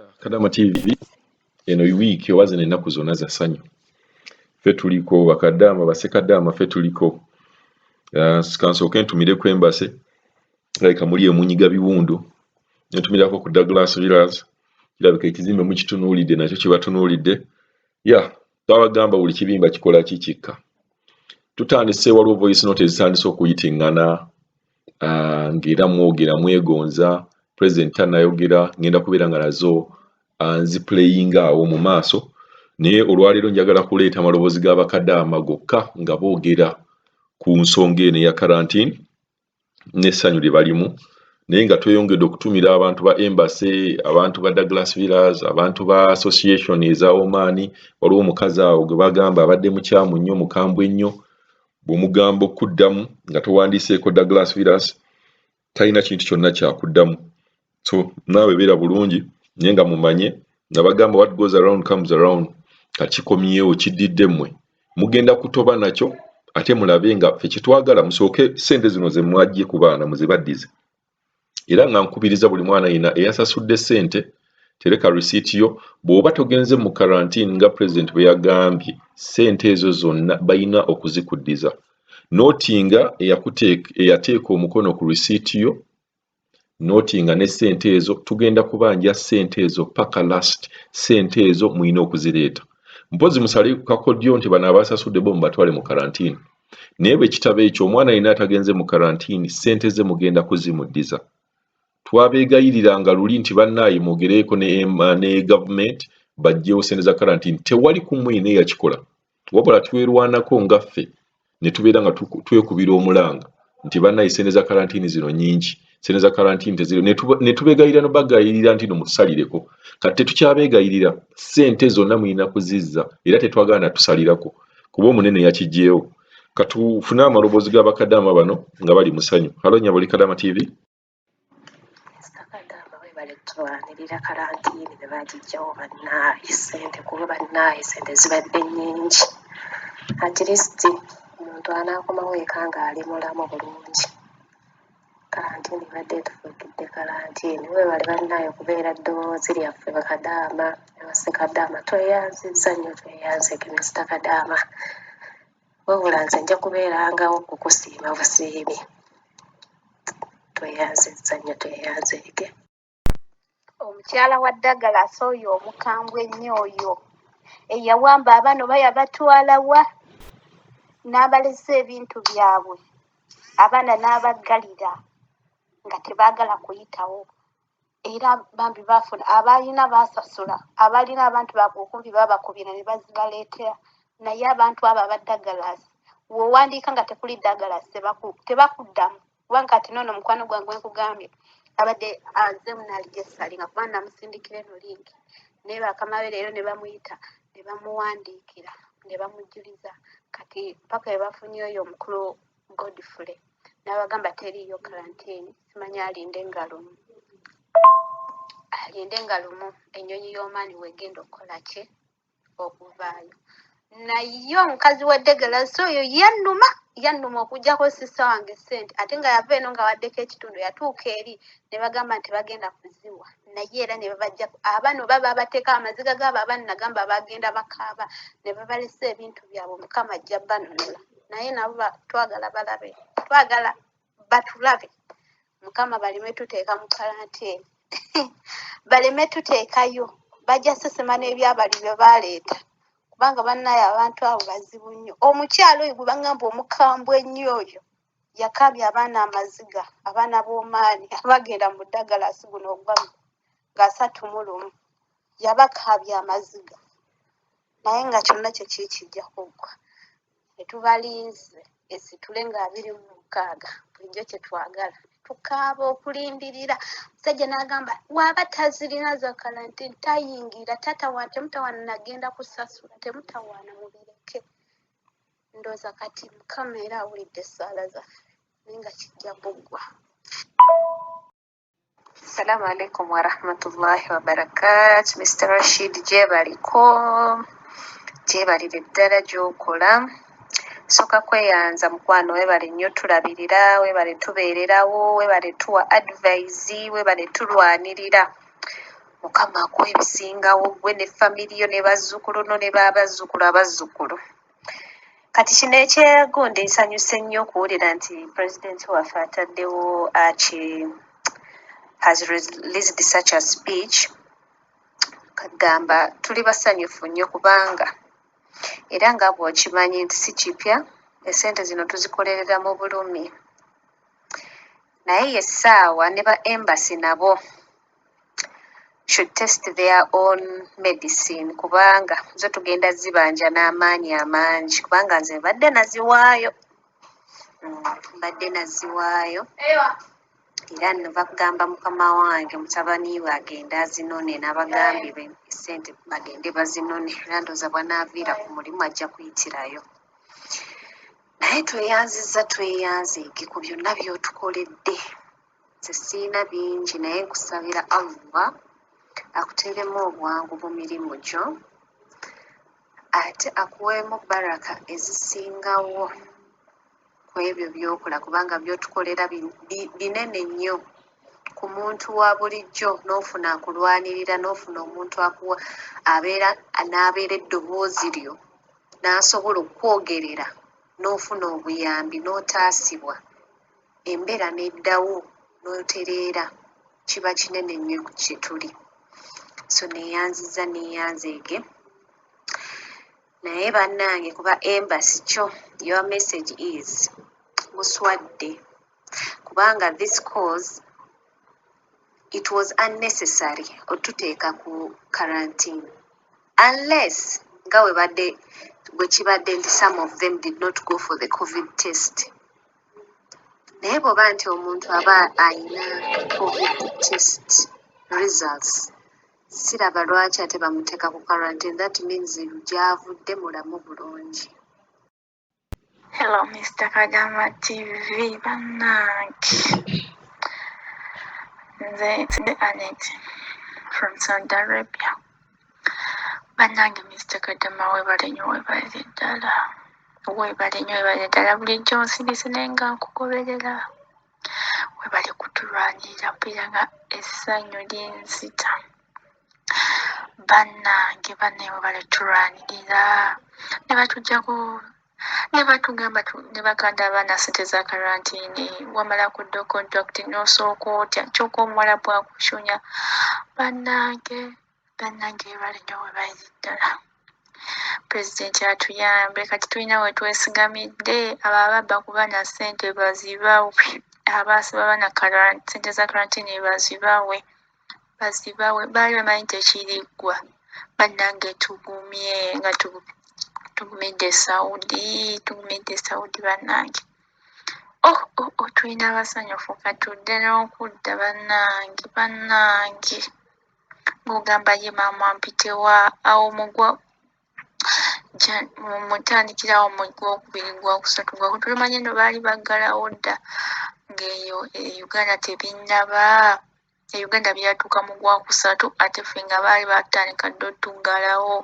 Bakadaama TV eno wiiki owazina ennaku zonna za ssanyu. Ffe tuliko Bakadaama, Basekadaama ffe tuliko. Kansooke ntumireko Embase, like muli emunyiga biwundu. Ntumirako ku Douglas Villas. Kirabika ekizimbe mukitunuulidde nakyo kye batunuulidde. Twabagamba buli kibimba kikola kikikka. Tutandise waliwo voice note ezitandise okuyitingana, ng'era mwogera mwegonza. President tanayogera, ngenda kubeera nga nazo nziplayinga awo mu maaso, naye olwaleero njagala kuleeta amaloboozi g'Abakadaama gokka nga boogera ku nsonga eno eya Kalantini n'essanyu lye balimu, naye nga tweyongedde okutumira abantu ba Embase, abantu ba Douglas Villas, abantu ba association eza Oman. Waliwo omukazi awo gwe bagamba abadde mukyamu nnyo, mukambwe nnyo, bw'omugamba okuddamu nga towandiiseeko Douglas Villas talina kintu kyonna kyakuddamu. So naawe beera bulungi, naye nga mumanye nga bagamba what goes around comes around. Kakikomyewo kiddidde mmwe, mugenda kutoba nakyo ate mulabe nga ffe kyetwagala musooke ssente zino ze mwajje ku baana muzibaddize. Era nga nkubiriza buli mwana yenna eyasasudde ssente tereka receipt yo. Bw'oba togenze mu Kalantini nga President bwe yagambye, ssente ezo zonna balina okuzikuddiza. Nootinga eyateeka omukono ku receipt yo, nootinga ne ssente ezo, tugenda kubanja ssente ezo paka last. Ssente ezo muyina okuzireeta. Mpozi musale kakodyo nti bano abasasudde bo mubatwale mu Kalantini. Naye bwe kitaba ekyo omwana yenna atagenze mu Kalantini, ssente ze mugenda kuzimuddiza. Twabeegayiriranga luli nti bannaaye mwogereeko ne gavumenti bajjewo ssente za Kalantini. Tewali kumu yenna eyakikola, wabula twerwanako nga ffe ne tubeera nga twekubira omulanga nti bannaaye ssente za Kalantini zino nnyingi, ssente za Kalantini teziro. Ne tubeegayirira bagayirira nti no mutusalireko. Kati tetukyabeegayirira, ssente zonna muyina kuzizza era tetwagala na tusalirako kuba omunene yakiggyeewo. Katufune amaloboozi g'Abakadaama bano nga bali mu ssanyu. Halo nnyabo Kadaama TV. Tuwanirira Kalantini ne bagiggyawo bannaaye ssente kuba bannaaye ssente zibadde nnyingi. At least omuntu anaakomawo eka ng'ali mulamu bulungi. Kalantini badde tufuukidde Kalantini. Weebale bannaaye okubeera ddoboozi lyaffe Bakadaama ne Basekadaama. Tweyanzizza nnyo, tweyanzike Mr. Kadaama. Wabula nze nja kubeerangawo okukusiima busiimi. Tweyanzizza nnyo, tweyanzike. Omukyala wa ddagala oyo omukambwe ennyo oyo eyawamba abaana oba yabatwala wa n'abalesa ebintu byabwe, abaana n'abaggalira nga tebaagala kuyitawo. Era bambi baafuna abalina baasasula, abalina abantu baabwe okumpi babakubira ne bazibaleetera. Naye abantu abo abaddagalasi w'owandiika nga tekuli ddagala tebakuddamu, kubanga kati noono mukwano gwange nkugambye abadde aze munaaligessali nga kuba namusindikira eno linki naye bakama be leero ne bamuyita ne bamuwandiikira ne bamujjuliza. Kati paka we bafunye oyo omukulu Godfrey n'abagamba teriiyo Kalantini, simanyi alinde ngalumu ennyonyi y'omaani wegenda okukola ki okuvaayo. Naye omukazi w'eddegalasi oyo yannuma okuggyako sisa wange ssente, ate nga yava eno nga waddeko ekitundu, yatuuka eri ne bagamba nti bagenda kuziwa. Naye era ne babajja abaana oba babateeka amaziga gaabo abaana nagamba bagenda bakaaba ne babalesa ebintu byabwe. Mukama ajja banunula, naye nabo twagala balabe, twagala batulabe. Mukama baleme tuteeka mu Kalantini baleme tuteekayo, bajja sesema n'ebyabali bye baaleeta kubanga bannaaye abantu abo bazibu nnyo. Omukyalo oyo gwe bagamba omukambwe ennyo oyo yakaabya abaana amaziga, abaana b'omaani abagenda mu ddagalaasi guno ogwa nga 31 yabakaabya amaziga, naye nga kyonna kye kijja kuggwa. Tetubalinze esitule nga 26 bulijjo kye twagala tukaaba okulindirira. Musajja n'agamba waaba tazirina za Kalantini tayingira, temutawaana nagenda kusasula, temutawaana mubireke. Ndooza kati Mukama era awulidde essaala zaffe naye nga kijja kuggwa. Assalamu alaikum warahmatullahi wabarakatuh. Mr. Rashid gyebaliko, gyebalire ddala gy'okola. Soka kweyanza mukwano, webale nnyo tulabirira, webale tubeererawo, webale tuwa advice, webale tulwanirira. Mukama akuwa ebisingawo gwe ne family yo ne bazzukulu no ne babazzukulu abazzukulu. Kati kino ekyegonda nsanyuse nnyo okuwulira nti President waffe ataddewo has released such a speech. Kagamba tuli basanyufu nnyo kubanga era nga bw'okimanyi nti si kipya esente zino tuzikolerera mu bulumi. Naye essaawa ne ba embassy nabo should test their own medicine kubanga zo tugenda zibanja n'amaanyi amangi kubanga nze mbadde naziwaayo. Era nva kugamba mukama wange mutabani we agenda azinone n'abagambi be sente bagende bazinone era ndooza bwanaaviira ku mulimu ajja kuyitirayo. Naye tweyanzeege ku byonna by'otukoledde. Nze siina bingi naye nkusabira Allah akuteeremu obwangu mu mirimu gyo ate akuweemu baraka ezisingawo ku ebyo by'okola kubanga by'otukolera binene nnyo ku muntu wa bulijjo n'ofuna akulwanirira n'ofuna omuntu n'abeera eddoboozi lyo n'asobola okwogerera n'ofuna obuyambi n'otaasibwa embeera n'eddawo n'otereera kiba kinene nnyo ku kye tuli. So neeyanzeege naye bannange kuba embassy kyo your message is muswadde kubanga this cause it was unnecessary otuteeka ku quarantine unless nga bwe kibadde nti some of them did not go for the COVID test. Naye bw'oba nti omuntu aba ayina COVID test results siraba lwaki ate bamuteeka ku quarantine. That means gy'avudde mulamu bulungi. Hello, Mr. Kagama TV, bannange. Nze Annette from Saudi Arabia. Bannange Mr. Kagama weebale nnyo weebale ddala bulijjo nsirisi naye nga nkugoberera. Weebale kutulwanirira mpulira nga essanyu linzita. Bannange weebale tulwanirira ne batugamba ne baganda abaana ssente za karantini wamala kudda contract n'osooka otya kyokka omuwala bwakushunya. Bannange weebale nnyo weebale ddala. Pulezidenti atuyambe kati tulina we twesigamidde abo ababba ku baana ssente bazibawe abaasiba baana ssente za karantini bazibawe baali bamanyi tekiriggwa. Bannange tugumye nga tugumidde Saudi bannange. Tulina abasanyufu katudde n'okudda bannange ng'ogamba ye maama mpitewa awo mugwa mutandikirawo mu gwokubiri gwokusatu tulimanyi no baali baggalawo dda ng'eyo Uganda tebinnaba Uganda byatuuka mu gwokusatu ate ffe nga baali batandika dda otuggalawo.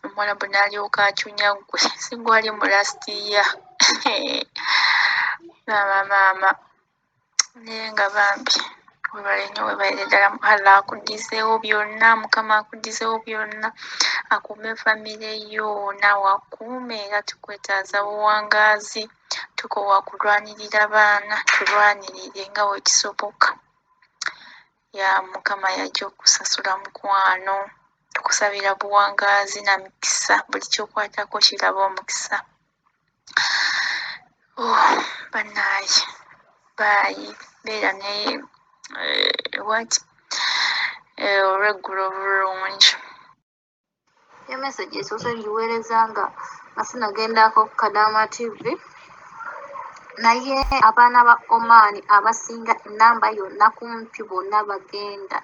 Omuwala bwe n'alyoka acunya gwe si gwali mu last year. Maama naye nga bambi weebale nnyo weebale ddala. Allah akuddizeewo byonna, Mukama akuddizeewo byonna, akuume famire yo naawe akuume era tukwetaaza buwangaazi. Tukoowa kulwanirira baana tulwanirire nga bwe kisoboka. Ya Mukama yajja okusasula mukwano. Tukusabira buwangaazi na mikisa buli kyokwatako kiraba omukisa. Bannaaye baayi beera ne olweggulo obulungi. Yo message esoose ngiweereza nga sinagendako ku Kadaama TV naye abaana ba Oman abasinga enamba yonna kumpi bonna bagenda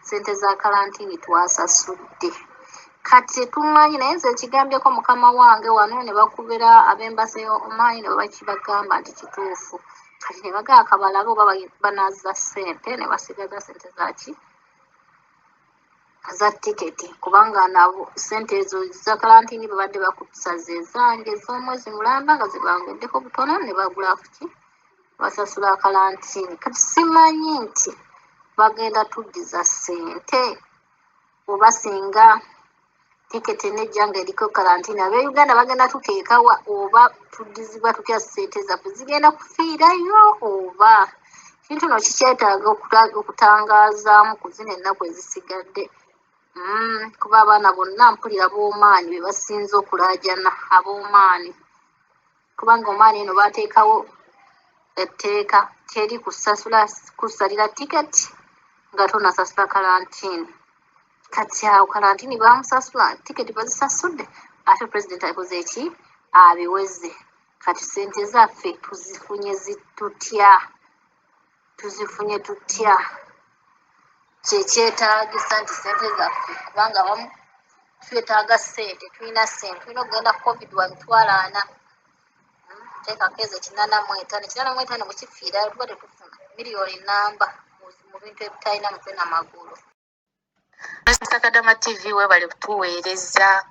ssente za kalantini twasasudde. Kati tetumanyi naye nze ekigambyeko mukama wange wano ne bakubira ab'embasa ya Oman ne bakibagamba nti kituufu. Kati ne bagamba kabalabe oba banazza ssente ne basigaza ssente zaki za tiketi kubanga nabo ssente ezo za kalantini babadde bakusaza ezange ez'omwezi mulamba nga zibangeddeko butono ne bagula kuki basasula kalantini. Kati simanyi nti bagenda tuddiza ssente oba singa tiketi nejja ng'eriko kalantini ab'Uganda bagenda tuteekawa oba tuddizibwa tutya ssente zaffe zigenda kufiirayo oba kintu no kikyetaaga okutangazaamu ku zino ennaku ezisigadde. Kuba abaana bonna mpulira b'omaanyi be basinze okulaajana ab'omaanyi kubanga omaanyi eno baateekawo etteeka teri kusalira tiketi nga tonasasula kalantini. Kati awo kalantini bamusasula tiketi bazisasudde ate pulezidenti akoze eki abiweze. Kati ssente zaffe tuzifunye tutya kyekyetaagisa nti ssente zaffe kubanga abamu twetaaga ssente tulina okugenda covid wa mitwalo 4 teekako ezo 85 bwe kifiirayo tuba tetufuna miliyoni namba mu bintu ebitalina mutwe n'amagulu. Bakadaama TV webale kutuweereza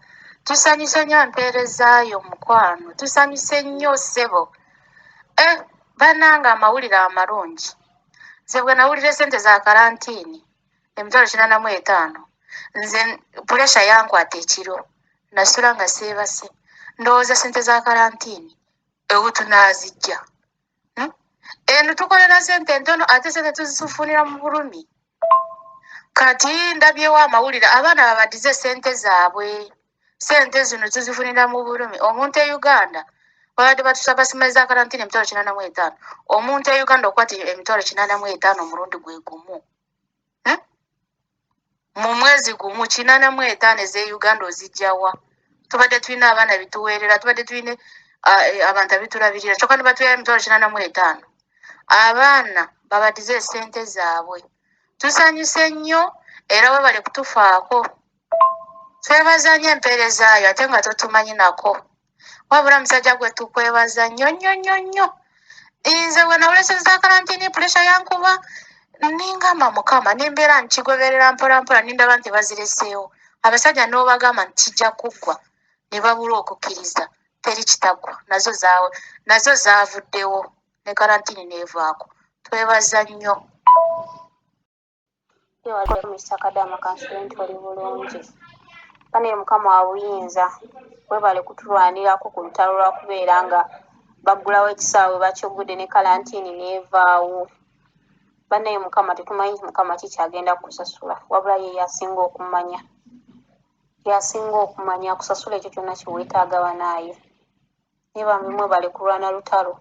tusanyuse nnyo empeerezaayo mukwano tusanyuse nnyo ssebo bannange amawulire amalungi nze bwe nawulira ssente za kalantini $85 nze puresha yankwata ekiro nasula nga seebase ndowooza ssente za kalantini ewu tunaazijja eno tukolera ssente ntono ate ssente tuzifunira mu bulumi. Kati ndabyewo amawulire abaana babaddize ssente zaabwe ssente zino tuzifunira mu bulumi. Omuntu e Uganda babadde batusaba ssente za kalantini $85 omuntu e Uganda okwata $85 omulundi gwe gumu mu mwezi gumu 85 ez'e Uganda ozijjawa. Tubadde tulina abaana bituweerera tubadde tulina abantu abitulabirira kyokka ne batuweera $85. Abaana babaddize ssente zaabwe tusanyuse nnyo era webale kutufaako twebaza nnyo empeerezaayo ate nga totumanyi nako wabula musajja gwe tukwebaza nnyo. Nze bwe nawulira ssente za kalantini puresha yankuba ningamba mukama nembeera nkigoberera mpolampola nindaba nti bazireseewo abasajja n'obagamba nti kijja kuggwa ne babula okukkiriza teri kitaggwa nazo zaavuddewo ne kalantini neevaako twebaza nnyo. Yeewale Mr. Bakadaama kansulenti oli bulungi bane mukama wa buyinza webale kutulwanirako ku lutalo lwa kubeera nga baggulawo ekisaawe bakyogudde ne kalantini neevaawo. Bane mukama tetumanyi mukama kikyagenda kusasula wabula ye yasinga okumanya kusasula ekyo kyonna kiweetaaga banaayo. Naye bambi mwebale kulwana lutalo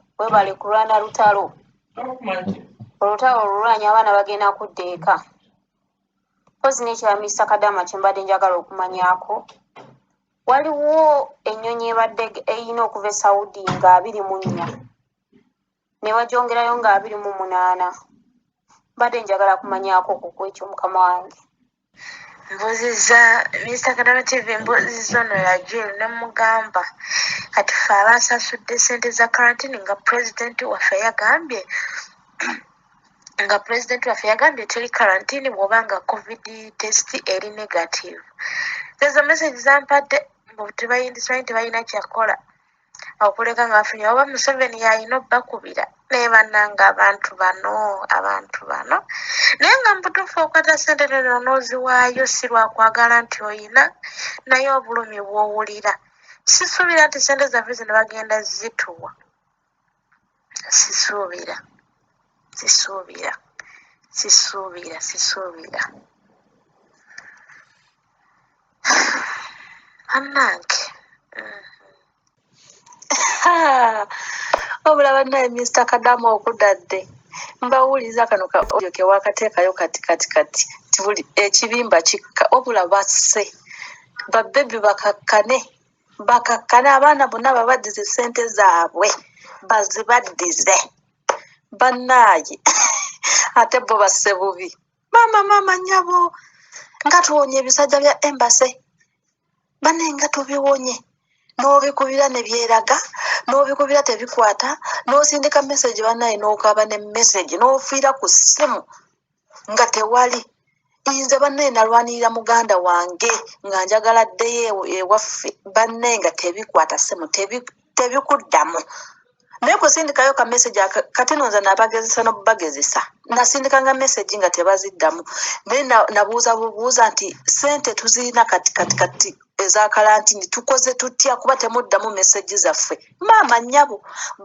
olutalo olulwanyi abaana bagenda kudda eka. Pozi n'ekya Mr. Bakadaama kye mbadde njagala okumanyaako waliwo ennyonyi ebadde eyina okuva e Saudi nga 24 ne bagyongerayo nga 28. Mbadde njagala kumanyaako ku ekyo mukama wange. Mbuuziza Mr. Bakadaama TV mbuuziza ono yajeri ne mugamba kati ffe abasasudde ssente za kalantini nga pulezidenti waffe yagambye teri kalantini bw'oba nga covid test eri negative. Ezo message zampadde mbu tebayindisayo nti balina kyakola okuleka nga bafunye oba Museveni yalina obbakubira naye bannanga abantu bano naye nga mubutuufu okwata ssente neno n'oziwaayo si lwakwagala nti oyina naye obulumi bw'owulira. Sisuubira nti ssente zaffe zino bagenda zituwa. Sisuubira. Bannange wabula bannaye Mr. Bakadaama okudadde mbawuliza kano kaolyo ke wakateekayo kati tibuli ekibimba kikka wabula basse babebi bakakkane abaana bonna babaddize ssente zaabwe bazibaddize bannaaye ate bo basse bubi maama nnyabo nga tuwonye ebisajja bya embase banne nga tubiwonye n'obikubira ne byeraga n'obikubira tebikwata n'osindika message bannaye n'okaba ne message n'ofiira ku ssimu nga tewali. Nze bannaye nalwanirira muganda wange nga njagala ddeyo ewaffe bannaye nga tebikwata ssimu tebikuddamu naye kusindikayo ka message kati nonza nabagezesa n'obubagezesa nasindikanga message nga tebaziddamu naye nabuuza bubuuza nti sente tuzirina kati eza Kalantini tukoze tutya kuba temuddamu message zaffe maama nnyabo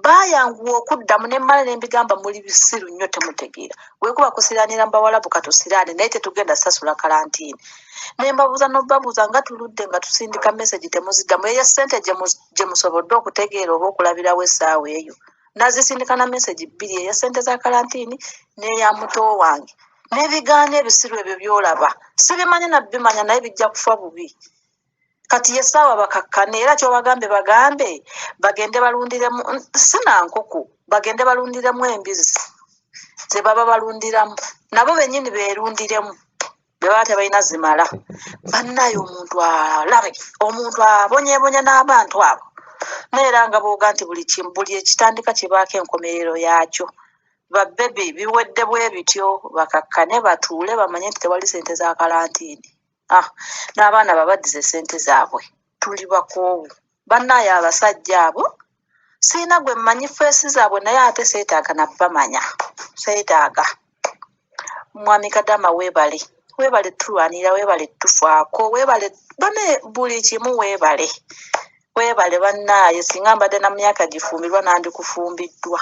bayanguwa okuddamu ne mmala ne mbigamba muli bisiru nnyo temutegeera wekuba kusiranira mbawalabu katusirane naye tetugenda sasula Kalantini ne mbabuuza n'obabuuza nga tuludde nga tusindika message temuziddamu eyo sente gye musobodde okutegeera oba okulabirawo essaawa eyo nazisindika na message 2 eya sente za Kalantini n'eya muto wange n'ebigaana ebisiru ebyo byolaba sibimanyi nabimanya naye bijja kufa bubi kati yesaawa bakakkane era kyobagambe bagambe bagende balundiremu sinankoko bagende balundiremu embizi ze baba balundiramu nabo bennyini beerundiremu beba tebalina zimala bannayo omuntu alabe omuntu abonyebonya n'abantu abo neera nga booga nti buli ekitandika kibaako enkomerero yaakyo babebe biwedde bwe bityo bakakkane batuule bamanye nti tewali sente za Kalantini n'abaana babaddize sente zaabwe tuli bakoowu bannaye abasajja abo siina gwe mmanyi feesi zaabwe naye ate seetaaga nabbamanya seetaaga mwami Kadaama weebale tulwanira weebale tufaako weebale bane buli kimu weebale bannaye singa mbadde na myaka gifumbirwa nandikufumbiddwa